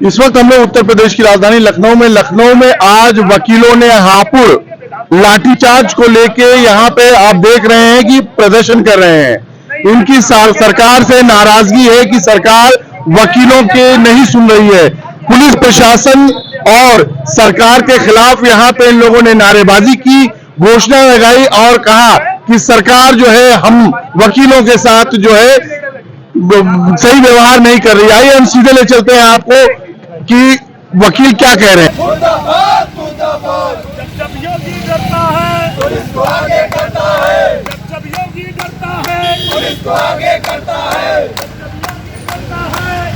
इस वक्त हम लोग उत्तर प्रदेश की राजधानी लखनऊ में आज वकीलों ने हापुड़ लाठीचार्ज को लेके यहाँ पे आप देख रहे हैं कि प्रदर्शन कर रहे हैं। इनकी सरकार से नाराजगी है कि सरकार वकीलों के नहीं सुन रही है। पुलिस प्रशासन और सरकार के खिलाफ यहाँ पे इन लोगों ने नारेबाजी की, घोषणा लगाई और कहा कि सरकार जो है हम वकीलों के साथ जो है सही व्यवहार नहीं कर रही। आइए हम सीधे ले चलते हैं आपको कि वकील क्या कह रहे हैं। जब योगी डरता है पुलिस को आगे करता है, जब योगी डरता है पुलिस को आगे करता है,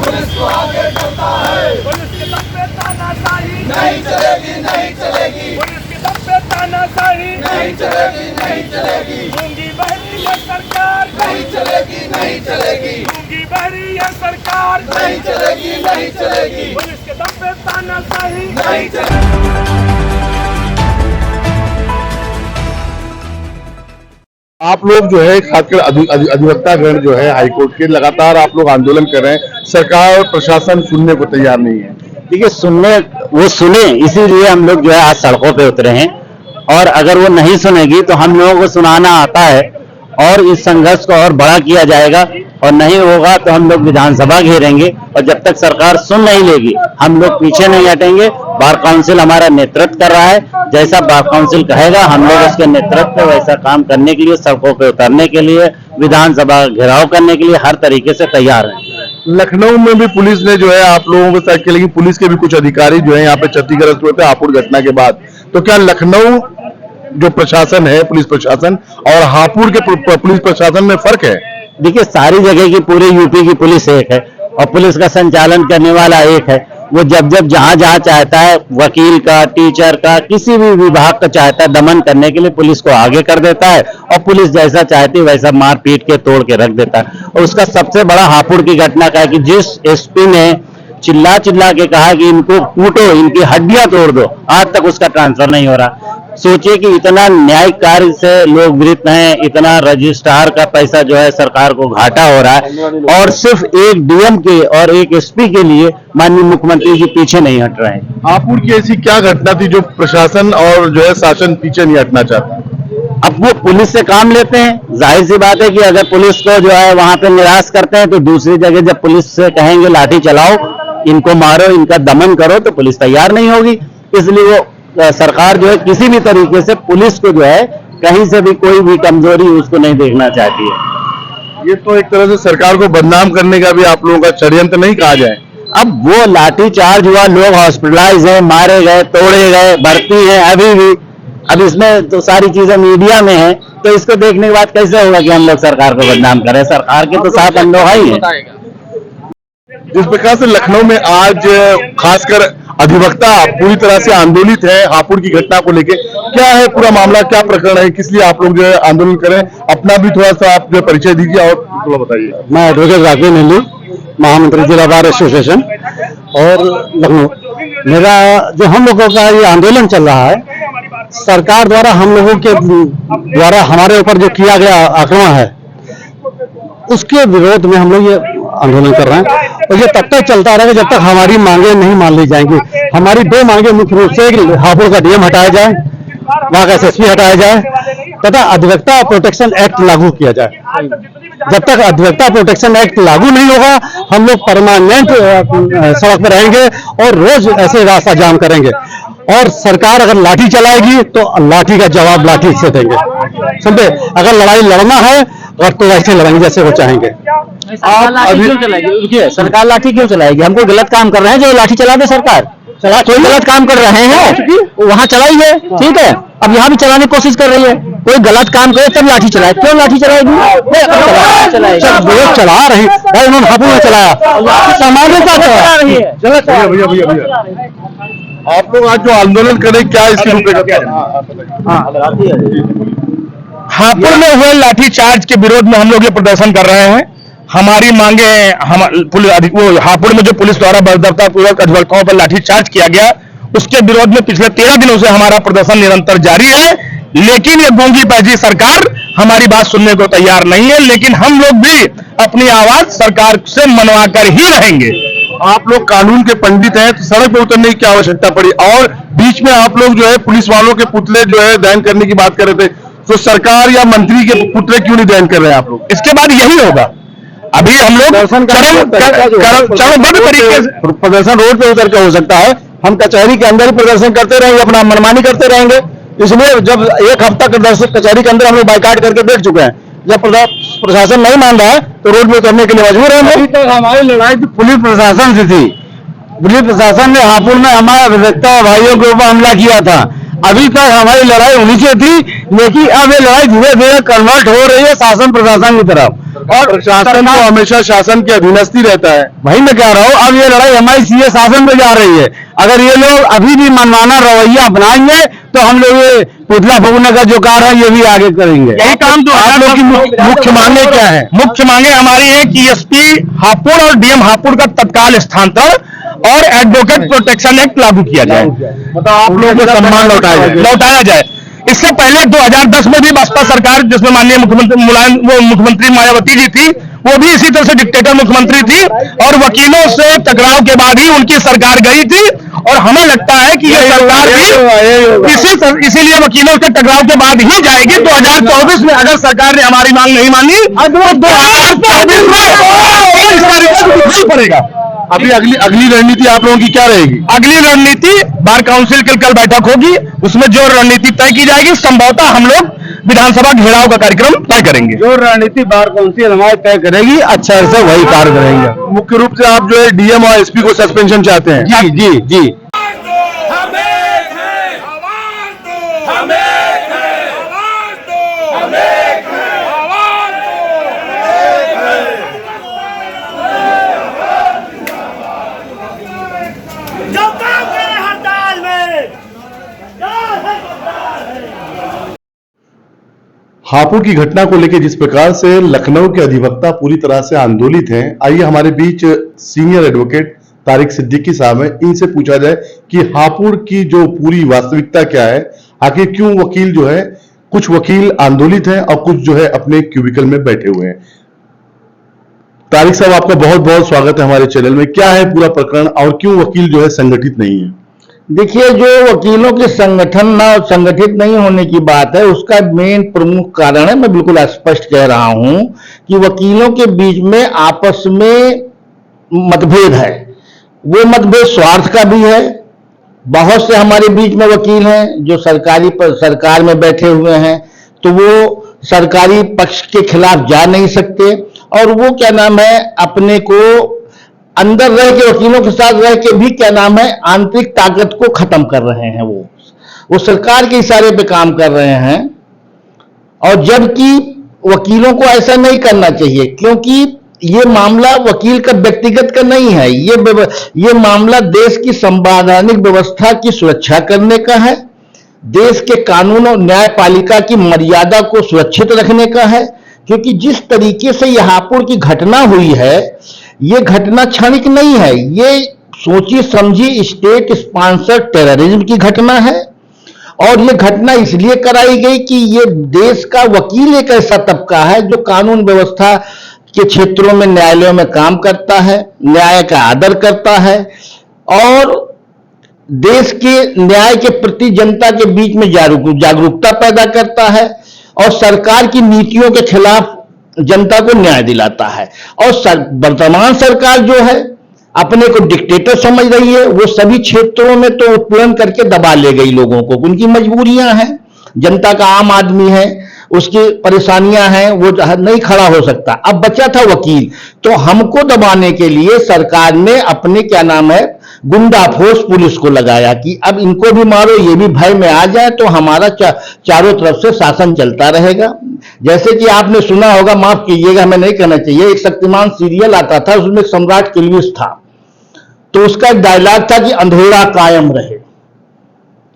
पुलिस को आगे करता है। पुलिस के दम पे तानाशाही नहीं चलेगी, नहीं चलेगी। पुलिस के दम पे तानाशाही नहीं चलेगी, नहीं चलेगी। गूंगी बहरी ये सरकार नहीं चलेगी, नहीं चलेगी। गूंगी बहरी ये सरकार नहीं चलेगी, नहीं चलेगी। पुलिस के दम पे तानाशाही नहीं चलेगी। आप लोग जो है खासकर अधिवक्ता गण जो है हाईकोर्ट के लगातार आप लोग आंदोलन कर रहे हैं, सरकार और प्रशासन सुनने को तैयार नहीं है। देखिए वो सुने इसीलिए हम लोग जो है आज सड़कों पे उतरे हैं। और अगर वो नहीं सुनेगी तो हम लोगों को सुनाना आता है और इस संघर्ष को और बड़ा किया जाएगा। और नहीं होगा तो हम लोग विधानसभा घेरेंगे और जब तक सरकार सुन नहीं लेगी हम लोग पीछे नहीं हटेंगे। बार काउंसिल हमारा नेतृत्व कर रहा है, जैसा बार काउंसिल कहेगा हम लोग उसके नेतृत्व पे वैसा काम करने के लिए, सड़कों पे उतरने के लिए, विधानसभा घेराव करने के लिए हर तरीके से तैयार है। लखनऊ में भी पुलिस ने जो है आप लोगों के साथ, लेकिन पुलिस के भी कुछ अधिकारी जो है यहाँ पे क्षतिग्रस्त हुए थे हापुड़ घटना के बाद। तो क्या लखनऊ जो प्रशासन है, पुलिस प्रशासन और हापुड़ के पुलिस प्रशासन में फर्क है? देखिए सारी जगह की पूरे यूपी की पुलिस एक है और पुलिस का संचालन करने वाला एक है। वो जब जहां चाहता है वकील का, टीचर का, किसी भी विभाग का चाहता है दमन करने के लिए पुलिस को आगे कर देता है और पुलिस जैसा चाहती है वैसा मार पीट के तोड़ के रख देता है। और उसका सबसे बड़ा हापुड़ की घटना का है कि जिस एसपी ने चिल्ला के कहा कि इनको कूटो, इनकी हड्डियां तोड़ दो, आज तक उसका ट्रांसफर नहीं हो रहा। सोचिए कि इतना न्यायिक कार्य से लोग वृत्त हैं, इतना रजिस्ट्रार का पैसा जो है सरकार को घाटा हो रहा है और सिर्फ एक डीएम के और एक एसपी के लिए माननीय मुख्यमंत्री जी पीछे नहीं हट रहे हैं। हापुड़ की ऐसी क्या घटना थी जो प्रशासन और जो है शासन पीछे नहीं हटना चाहता? अब वो पुलिस से काम लेते हैं, जाहिर सी बात है कि अगर पुलिस को जो है वहां पे निराश करते हैं तो दूसरी जगह जब पुलिस से कहेंगे लाठी चलाओ, इनको मारो, इनका दमन करो, तो पुलिस तैयार नहीं होगी। इसलिए वो सरकार जो है किसी भी तरीके से पुलिस को जो है कहीं से भी कोई भी कमजोरी उसको नहीं देखना चाहती है। ये तो एक तरह से सरकार को बदनाम करने का भी आप लोगों का षड्यंत्र नहीं कहा जाए? अब वो लाठी चार्ज हुआ, लोग हॉस्पिटलाइज हैं, मारे गए, तोड़े गए, भर्ती हैं अभी भी। अब इसमें तो सारी चीजें मीडिया में है, तो इसको देखने के बाद कैसे होगा कि हम लोग सरकार को बदनाम करें? सरकार के तो साथ हम लोग ही हैं। जिस प्रकार से लखनऊ में आज खासकर अधिवक्ता पूरी तरह से आंदोलित है हापुड़ की घटना को लेके, क्या है पूरा मामला, क्या प्रकरण है, किस लिए आप लोग जो है आंदोलन करें? अपना भी थोड़ा सा आप जो परिचय दीजिए और थोड़ा बताइए। मैं एडवोकेट राकेश नेल्लू, महामंत्री जिला बार एसोसिएशन और लखनऊ। मेरा जो हम लोगों का ये आंदोलन चल रहा है, सरकार द्वारा हम लोगों के द्वारा हमारे ऊपर जो किया गया आक्रमण है उसके विरोध में हम लोग ये आंदोलन कर रहे हैं। और ये तब तक चलता रहेगा जब तक हमारी मांगे नहीं मान ली जाएंगी। हमारी दो मांगे मुख्य रूप से, हापुड़ का डीएम हटाया जाए, वहां का एसएसपी हटाया जाए तथा अधिवक्ता प्रोटेक्शन एक्ट लागू किया जाए। जब तक अधिवक्ता प्रोटेक्शन एक्ट लागू नहीं होगा हम लोग परमानेंट सड़क पर रहेंगे और रोज ऐसे रास्ता जाम करेंगे। और सरकार अगर लाठी चलाएगी तो लाठी का जवाब लाठी से देंगे, समझे? अगर लड़ाई लड़ना है और तो वैसे लड़ेंगे जैसे वो चाहेंगे। आप लाठी क्यों चलाएगी? रुकिए, सरकार लाठी क्यों चलाएगी? हमको गलत काम कर रहे हैं जो लाठी चला दे सरकार। कोई गलत काम कर रहे हैं वहां चलाइए, ठीक है। अब यहाँ भी चलाने की कोशिश कर रही है, कोई गलत काम करे तब लाठी चलाए। क्यों लाठी चलाएगी? चला रही भाई, उन्होंने हापुड़ में चलाया, सामान्य का चला रही है। भैया आप लोग आज जो आंदोलन करें, क्या इसकी रूपरेखा? हापुड़ में हुए लाठीचार्ज के विरोध में हम लोग ये प्रदर्शन कर रहे हैं। हमारी मांगे, हापुड़ में जो पुलिस द्वारा बर्दाश्तपूर्वक अधिवक्ताओं पर लाठीचार्ज किया गया उसके विरोध में पिछले 13 दिनों से हमारा प्रदर्शन निरंतर जारी है। लेकिन ये गूंगी बाजी सरकार हमारी बात सुनने को तैयार नहीं है। लेकिन हम लोग भी अपनी आवाज सरकार से मनवाकर ही रहेंगे। आप लोग कानून के पंडित हैं, तो सड़क पर उतरने की क्या आवश्यकता पड़ी? और बीच में आप लोग जो है पुलिस वालों के पुतले जो है दहन करने की बात कर रहे थे, तो सरकार या मंत्री के पुतले क्यों नहीं दहन कर रहे हैं आप लोग? इसके बाद यही होगा। अभी हम लोग चरणबद्ध तरीके से प्रदर्शन रोड पे उतर के हो सकता है, हम कचहरी के अंदर ही प्रदर्शन करते रहेंगे, अपना मनमानी करते रहेंगे। इसलिए जब एक हफ्ता कचहरी के अंदर हम लोग बाइकाट करके बैठ चुके हैं, जब प्रशासन नहीं मान रहा है तो रोड पे उतरने के लिए मजबूर है। अभी तक हमारी लड़ाई पुलिस प्रशासन से थी। पुलिस प्रशासन ने हापुड़ में हमारे अधिवक्ता भाइयों के ऊपर हमला किया था। अभी तक हमारी लड़ाई उन्हीं से थी, लेकिन अब ये लड़ाई धीरे धीरे कन्वर्ट हो रही है शासन प्रशासन की तरफ, और प्रशासन तो हमेशा शासन के अधीनस्थ ही रहता है। भाई मैं कह रहा हूँ, अब ये लड़ाई हमारी सीधे शासन में जा रही है। अगर ये लोग अभी भी मनमाना रवैया अपनाएंगे तो हम लोग ये पुतला फूकने का जो कार्य है ये भी आगे करेंगे। यही काम तो आप लोग की मुख्य मांगे क्या है? मुख्य मांगे हमारी है कि एसपी हापुड़ और डीएम हापुड़ का तत्काल स्थानांतरण और एडवोकेट प्रोटेक्शन एक्ट लागू किया जाए, मतलब आप लोगों को सम्मान लौटाया जाए। इससे पहले 2010 में भी बसपा सरकार, जिसमें माननीय मुख्यमंत्री मायावती जी थी, वो भी इसी तरह से डिक्टेटर मुख्यमंत्री थी, और वकीलों से टकराव के बाद ही उनकी सरकार गई थी। और हमें लगता है कि ये सरकार भी इसीलिए वकीलों के टकराव के बाद ही जाएगी। 2024 में अगर सरकार ने हमारी मांग नहीं मानी तो 2024 में इसका रिजल्ट पड़ेगा। अभी अगली रणनीति आप लोगों की क्या रहेगी? अगली रणनीति बार काउंसिल की कल बैठक होगी, उसमें जो रणनीति तय की जाएगी, संभवतः हम लोग विधानसभा घेराव का कार्यक्रम तय करेंगे। जो रणनीति बार काउंसिल हमारी तय करेगी, अच्छा से वही कार्य करेंगे। मुख्य रूप से आप जो है डीएम और एसपी को सस्पेंशन चाहते हैं? जी जी जी। हापुड़ की घटना को लेकर जिस प्रकार से लखनऊ के अधिवक्ता पूरी तरह से आंदोलित हैं, आइए हमारे बीच सीनियर एडवोकेट तारिक सिद्दीकी साहब हैं, इनसे पूछा जाए कि हापुड़ की जो पूरी वास्तविकता क्या है, आखिर क्यों वकील जो है, कुछ वकील आंदोलित हैं और कुछ जो है अपने क्यूबिकल में बैठे हुए हैं। तारिक साहब, आपका बहुत बहुत स्वागत है हमारे चैनल में। क्या है पूरा प्रकरण और क्यों वकील जो है संगठित नहीं है? देखिए, जो वकीलों के संगठित नहीं होने की बात है, उसका मेन प्रमुख कारण है, मैं बिल्कुल स्पष्ट कह रहा हूं कि वकीलों के बीच में आपस में मतभेद है। वो मतभेद स्वार्थ का भी है। बहुत से हमारे बीच में वकील हैं जो सरकार में बैठे हुए हैं, तो वो सरकारी पक्ष के खिलाफ जा नहीं सकते, और वो क्या नाम है, अपने को अंदर रह के वकीलों के साथ रह के भी क्या नाम है, आंतरिक ताकत को खत्म कर रहे हैं। वो सरकार के इशारे पे काम कर रहे हैं, और जबकि वकीलों को ऐसा नहीं करना चाहिए, क्योंकि ये मामला वकील का व्यक्तिगत का नहीं है। ये मामला देश की संवैधानिक व्यवस्था की सुरक्षा करने का है, देश के कानून और न्यायपालिका की मर्यादा को सुरक्षित रखने का है। क्योंकि जिस तरीके से यह हापुड़ की घटना हुई है, ये घटना क्षणिक नहीं है, ये सोची समझी स्टेट स्पॉन्सर्ड टेररिज्म की घटना है। और ये घटना इसलिए कराई गई कि ये देश का वकील एक ऐसा तबका है जो कानून व्यवस्था के क्षेत्रों में न्यायालयों में काम करता है, न्याय का आदर करता है, और देश के न्याय के प्रति जनता के बीच में जागरूकता पैदा करता है, और सरकार की नीतियों के खिलाफ जनता को न्याय दिलाता है। और वर्तमान सरकार जो है अपने को डिक्टेटर समझ रही है। वो सभी क्षेत्रों में तो उत्पीड़न करके दबा ले गई लोगों को, उनकी मजबूरियां हैं, जनता का आम आदमी है, उसकी परेशानियां हैं, वो नहीं खड़ा हो सकता। अब बचा था वकील, तो हमको दबाने के लिए सरकार ने अपने क्या नाम है, गुंडा फोर्स पुलिस को लगाया कि अब इनको भी मारो, ये भी भय में आ जाए, तो हमारा चारों तरफ से शासन चलता रहेगा। जैसे कि आपने सुना होगा, माफ कीजिएगा हमें नहीं कहना चाहिए, एक शक्तिमान सीरियल आता था, उसमें सम्राट किलविस था, तो उसका एक डायलॉग था कि अंधेरा कायम रहे।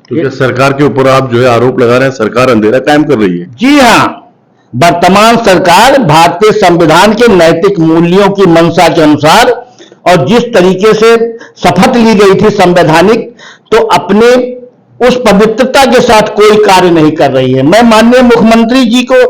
तो सरकार के ऊपर आप जो है आरोप लगा रहे हैं सरकार अंधेरा कायम कर रही है? जी हाँ, वर्तमान सरकार भारतीय संविधान के नैतिक मूल्यों की मंशा के अनुसार और जिस तरीके से शपथ ली गई थी संवैधानिक, तो अपने उस पवित्रता के साथ कोई कार्य नहीं कर रही है। मैं माननीय मुख्यमंत्री जी को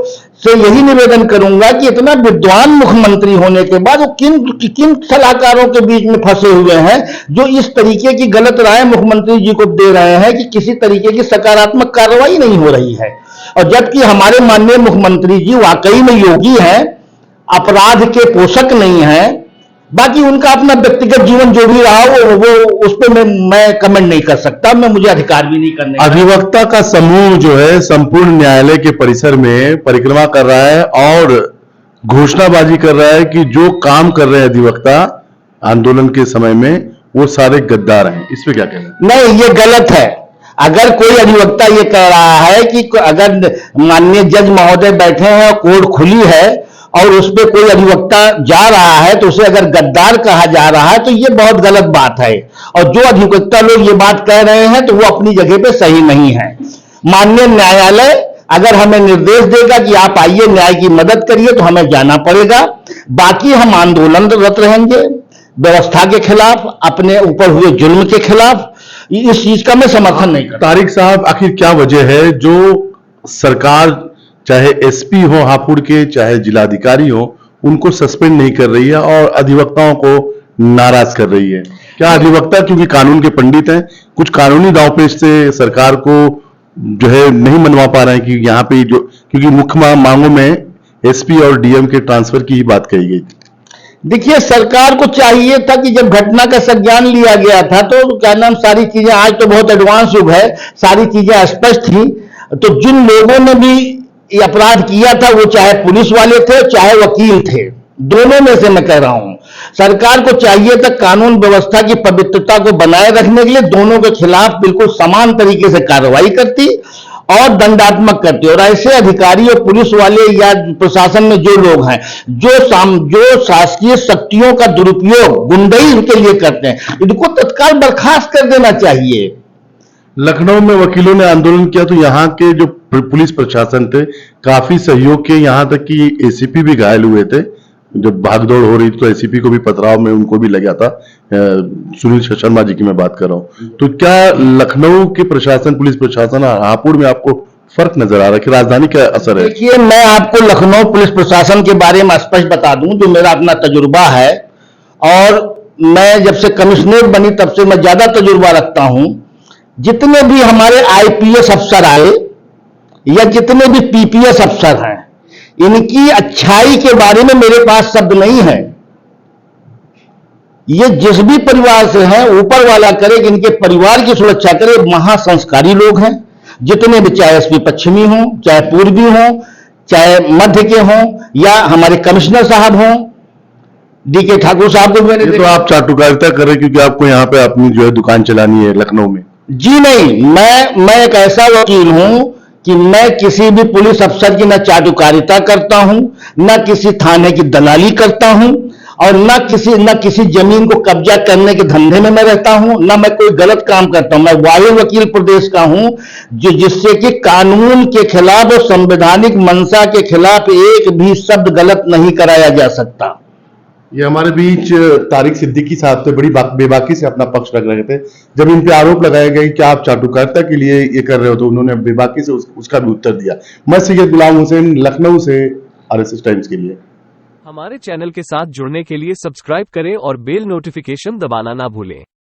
से यही निवेदन करूंगा कि इतना विद्वान मुख्यमंत्री होने के बाद वो किन सलाहकारों के बीच में फंसे हुए हैं जो इस तरीके की गलत राय मुख्यमंत्री जी को दे रहे हैं कि किसी तरीके की सकारात्मक कार्रवाई नहीं हो रही है। और जबकि हमारे माननीय मुख्यमंत्री जी वाकई में योगी हैं, अपराध के पोषक नहीं हैं। बाकी उनका अपना व्यक्तिगत जीवन जो भी रहा वो उस पर मैं कमेंट नहीं कर सकता, मुझे अधिकार भी नहीं करने का। अधिवक्ता का समूह जो है संपूर्ण न्यायालय के परिसर में परिक्रमा कर रहा है और घोषणाबाजी कर रहा है कि जो काम कर रहे हैं अधिवक्ता आंदोलन के समय में वो सारे गद्दार हैं। इस पे क्या कहना है? नहीं, ये गलत है। अगर कोई अधिवक्ता ये कह रहा है कि अगर माननीय जज महोदय बैठे हैं और कोर्ट खुली है और उस पर कोई अधिवक्ता जा रहा है तो उसे अगर गद्दार कहा जा रहा है तो ये बहुत गलत बात है। और जो अधिवक्ता लोग ये बात कह रहे हैं तो वो अपनी जगह पे सही नहीं है। माननीय न्यायालय अगर हमें निर्देश देगा कि आप आइए न्याय की मदद करिए तो हमें जाना पड़ेगा। बाकी हम आंदोलनरत रहेंगे व्यवस्था के खिलाफ, अपने ऊपर हुए जुल्म के खिलाफ। इस चीज का मैं समर्थन नहीं करता। तारिक साहब, आखिर क्या वजह है जो सरकार चाहे एसपी हो हापुड़ के चाहे जिलाधिकारी हो उनको सस्पेंड नहीं कर रही है और अधिवक्ताओं को नाराज कर रही है? क्या अधिवक्ता क्योंकि कानून के पंडित हैं कुछ कानूनी दांवपेच से सरकार को जो है नहीं मनवा पा रहे हैं कि यहाँ पे जो क्योंकि मुख्य मांगों में एसपी और डीएम के ट्रांसफर की ही बात कही गई थी? देखिए, सरकार को चाहिए था कि जब घटना का संज्ञान लिया गया था तो क्या नाम सारी चीजें, आज तो बहुत एडवांस युग है, सारी चीजें स्पष्ट थी। तो जिन लोगों ने भी ये अपराध किया था वो चाहे पुलिस वाले थे चाहे वकील थे, दोनों में से मैं कह रहा हूं सरकार को चाहिए था कानून व्यवस्था की पवित्रता को बनाए रखने के लिए दोनों के खिलाफ बिल्कुल समान तरीके से कार्रवाई करती और दंडात्मक करती। और ऐसे अधिकारी और पुलिस वाले या प्रशासन में जो लोग हैं जो शासकीय शक्तियों का दुरुपयोग गुंडई के लिए करते हैं, इनको तत्काल बर्खास्त कर देना चाहिए। लखनऊ में वकीलों ने आंदोलन किया तो यहाँ के जो पुलिस प्रशासन थे काफी सहयोग किए, यहाँ तक कि एसीपी भी घायल हुए थे। जब भागदौड़ हो रही थी तो एसीपी को भी पथराव में उनको भी लगा था। सुनील शर्मा जी की मैं बात कर रहा हूं। तो क्या लखनऊ के प्रशासन पुलिस प्रशासन हापुड़ में आपको फर्क नजर आ रहा है कि राजधानी का असर है? देखिए, मैं आपको लखनऊ पुलिस प्रशासन के बारे में स्पष्ट बता दूं जो मेरा अपना तजुर्बा है, और मैं जब से कमिश्नर बनी तब से मैं ज्यादा तजुर्बा रखता हूं। जितने भी हमारे आईपीएस अफसर आए या जितने भी पीपीएस अफसर हैं, इनकी अच्छाई के बारे में मेरे पास शब्द नहीं है। ये जिस भी परिवार से हैं ऊपर वाला करे कि इनके परिवार की सुरक्षा करे। महासंस्कारी लोग हैं जितने भी, चाहे एसपी पश्चिमी हों, चाहे पूर्वी हों, चाहे मध्य के हों या हमारे कमिश्नर साहब हों, डीके ठाकुर साहब को मैंने तो आप चाटुकारिता कर रहे क्योंकि आपको यहाँ पे अपनी जो है दुकान चलानी है लखनऊ में? जी नहीं, मैं एक ऐसा वकील हूं कि मैं किसी भी पुलिस अफसर की न चाटुकारिता करता हूं, न किसी थाने की दलाली करता हूं, और न किसी जमीन को कब्जा करने के धंधे में मैं रहता हूं, न मैं कोई गलत काम करता हूं। मैं वायु वकील प्रदेश का हूं जिससे कि कानून के खिलाफ और संवैधानिक मंशा के खिलाफ एक भी शब्द गलत नहीं कराया जा सकता। ये हमारे बीच तारिक सिद्दीकी साहब थे, बड़ी बेबाकी से अपना पक्ष रख रहे थे। जब इन पे आरोप लगाया गया कि आप चाटुकारिता के लिए ये कर रहे हो तो उन्होंने बेबाकी से उसका भी उत्तर दिया। मैं सैयद गुलाम हुसैन, लखनऊ से, आरएसएस टाइम्स के लिए। हमारे चैनल के साथ जुड़ने के लिए सब्सक्राइब करें और बेल नोटिफिकेशन दबाना ना भूलें।